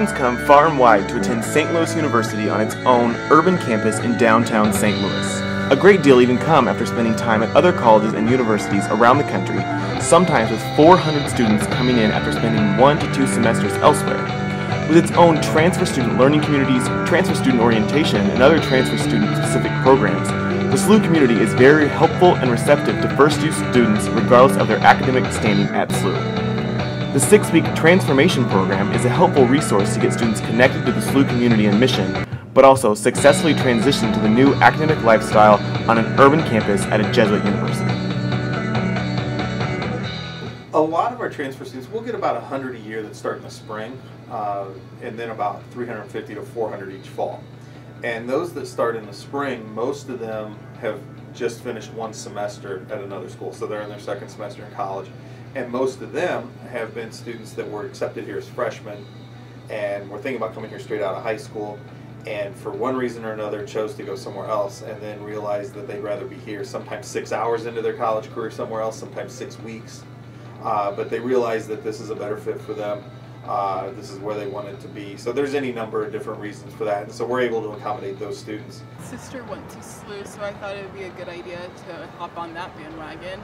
Students come far and wide to attend St. Louis University on its own urban campus in downtown St. Louis. A great deal even come after spending time at other colleges and universities around the country, sometimes with 400 students coming in after spending 1 to 2 semesters elsewhere. With its own transfer student learning communities, transfer student orientation, and other transfer student-specific programs, the SLU community is very helpful and receptive to first-year students regardless of their academic standing at SLU. The 6-week transformation program is a helpful resource to get students connected to the SLU community and mission, but also successfully transition to the new academic lifestyle on an urban campus at a Jesuit university. A lot of our transfer students, we'll get about 100 a year that start in the spring, and then about 350 to 400 each fall. And those that start in the spring, most of them have just finished 1 semester at another school, so they're in their 2nd semester in college. And most of them have been students that were accepted here as freshmen and were thinking about coming here straight out of high school, and for one reason or another chose to go somewhere else and then realized that they'd rather be here, sometimes 6 hours into their college career somewhere else, sometimes 6 weeks. But they realized that this is a better fit for them. This is where they wanted to be. So there's any number of different reasons for that, and so we're able to accommodate those students. My sister went to SLU, so I thought it would be a good idea to hop on that bandwagon.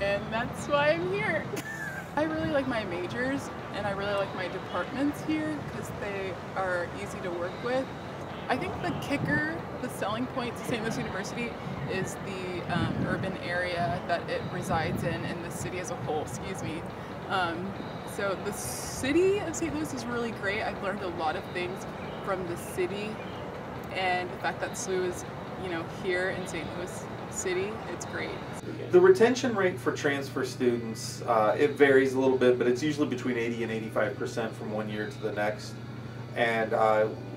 And that's why I'm here. I really like my majors, and I really like my departments here because they are easy to work with. I think the kicker, the selling point to St. Louis University is the urban area that it resides in and the city as a whole, excuse me. So the city of St. Louis is really great. I've learned a lot of things from the city, and the fact that SLU is, here in St. Louis City, it's great. The retention rate for transfer students, it varies a little bit, but it's usually between 80 and 85% from one year to the next. And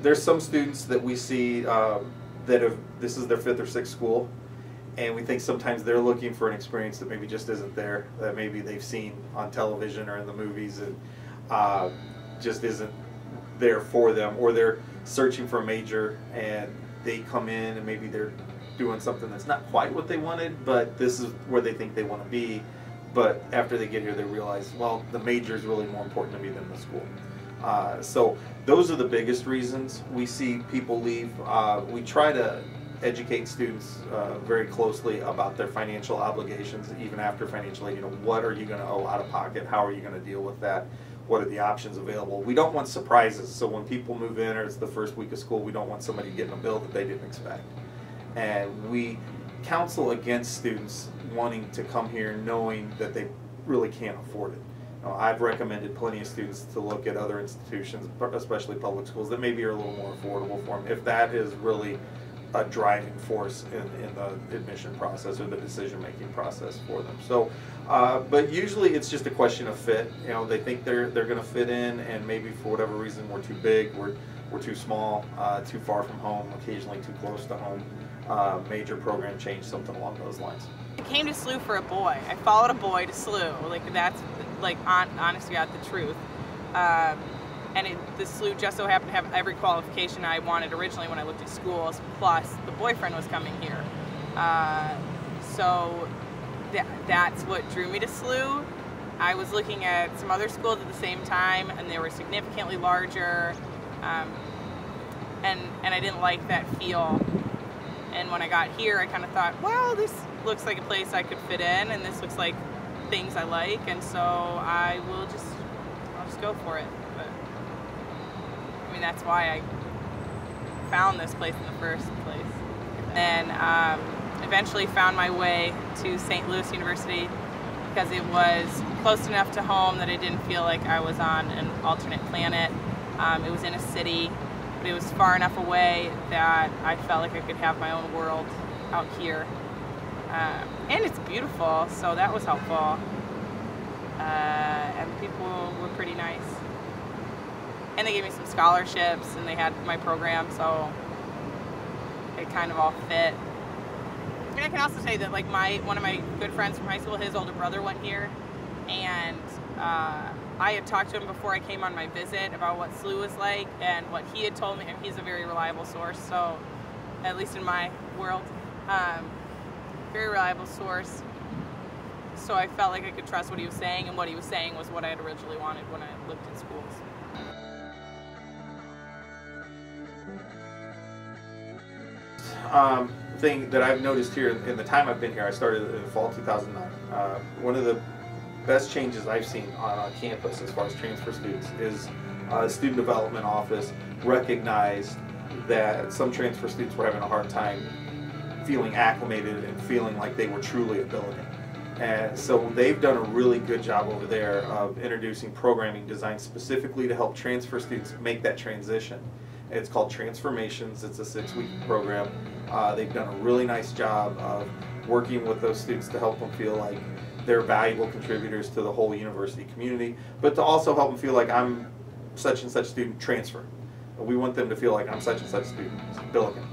there's some students that we see this is their 5th or 6th school, and we think sometimes they're looking for an experience that maybe just isn't there, that maybe they've seen on television or in the movies, and just isn't there for them, or they're searching for a major and they come in and maybe they're doing something that's not quite what they wanted, but this is where they think they want to be. But after they get here, they realize, well, the major is really more important to me than the school. So those are the biggest reasons we see people leave. We try to educate students very closely about their financial obligations, even after financial aid. What are you going to owe out of pocket? How are you going to deal with that? What are the options available? We don't want surprises. So when people move in or it's the first week of school, we don't want somebody getting a bill that they didn't expect. And we counsel against students wanting to come here knowing that they really can't afford it. I've recommended plenty of students to look at other institutions, especially public schools, that maybe are a little more affordable for them, if that is really a driving force in the admission process or the decision-making process for them. So, but usually it's just a question of fit. They think they're going to fit in, and maybe for whatever reason we're too big, we're too small, too far from home, occasionally too close to home. Major program change, something along those lines. I came to SLU for a boy. I followed a boy to SLU. That's honest to God, the truth. And the SLU just so happened to have every qualification I wanted originally when I looked at schools, plus the boyfriend was coming here. So that's what drew me to SLU. I was looking at some other schools at the same time, and they were significantly larger, and I didn't like that feel. And when I got here, I kind of thought, well, this looks like a place I could fit in, and this looks like things I like, and so I'll just go for it. But I mean, that's why I found this place in the first place. And eventually found my way to St. Louis University because it was close enough to home that I didn't feel like I was on an alternate planet. It was in a city, but it was far enough away that I felt like I could have my own world out here. And it's beautiful, so that was helpful. And people were pretty nice. And they gave me some scholarships, and they had my program, so it kind of all fit. I mean, I can also say that one of my good friends from high school, his older brother went here, and I had talked to him before I came on my visit about what SLU was like and what he had told me, and he's a very reliable source, so at least in my world, very reliable source. so I felt like I could trust what he was saying, and what he was saying was what I had originally wanted when I lived in schools. Thing that I've noticed here in the time I've been here, I started in fall 2009. One of the best changes I've seen on campus as far as transfer students is the student development office recognized that some transfer students were having a hard time feeling acclimated and feeling like they were truly a Billiken. And so they've done a really good job over there of introducing programming designed specifically to help transfer students make that transition. It's called Transformations. It's a 6-week program. They've done a really nice job of working with those students to help them feel like they're valuable contributors to the whole university community, but to also help them feel like I'm such and such student transfer. We want them to feel like I'm such and such student Billiken.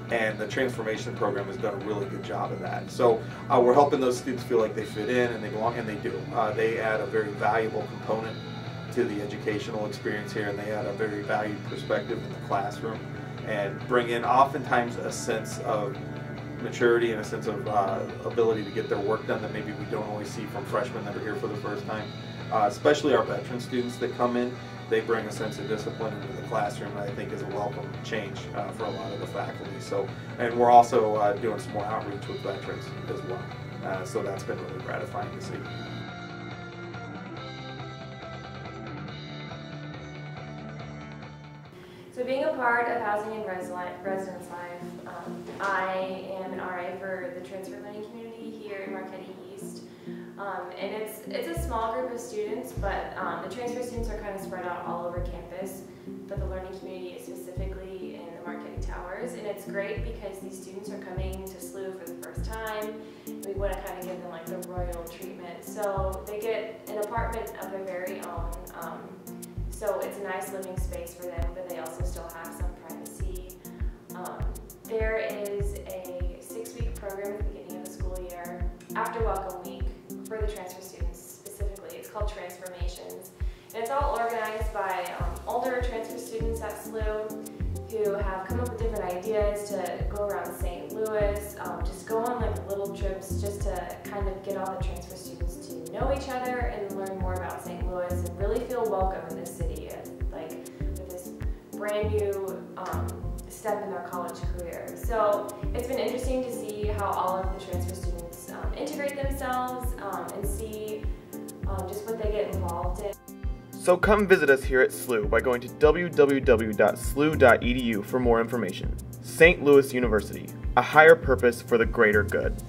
And the transformation program has done a really good job of that. So we're helping those students feel like they fit in and they belong, and they do. They add a very valuable component to the educational experience here, and they add a very valued perspective in the classroom and bring in oftentimes a sense of maturity and a sense of ability to get their work done that maybe we don't always see from freshmen that are here for the first time. Especially our veteran students that come in, they bring a sense of discipline into the classroom, and I think is a welcome change for a lot of the faculty. So, and we're also doing some more outreach with veterans as well. So that's been really gratifying to see. So being a part of Housing and Residence Life, I am an RA for the transfer learning community here in Marquette East. And it's a small group of students, but the transfer students are kind of spread out all over campus, but the learning community is specifically in the Marquette Towers. And it's great because these students are coming to SLU for the first time. We want to kind of give them like the royal treatment. So they get an apartment of their very own. So it's a nice living space for them, but they also still have some privacy. There is a 6-week program at the beginning of the school year, after Welcome Week, for the transfer students specifically. It's called Transformations. And it's all organized by older transfer students at SLU who have come up with different ideas to go around St. Louis, just go on like little trips just to kind of get all the transfer students to know each other and learn more about St. Louis and really feel welcome in this city, like with this brand new step in their college career. So it's been interesting to see how all of the transfer students integrate themselves and see just what they get involved in. So come visit us here at SLU by going to www.slu.edu for more information. St. Louis University, a higher purpose for the greater good.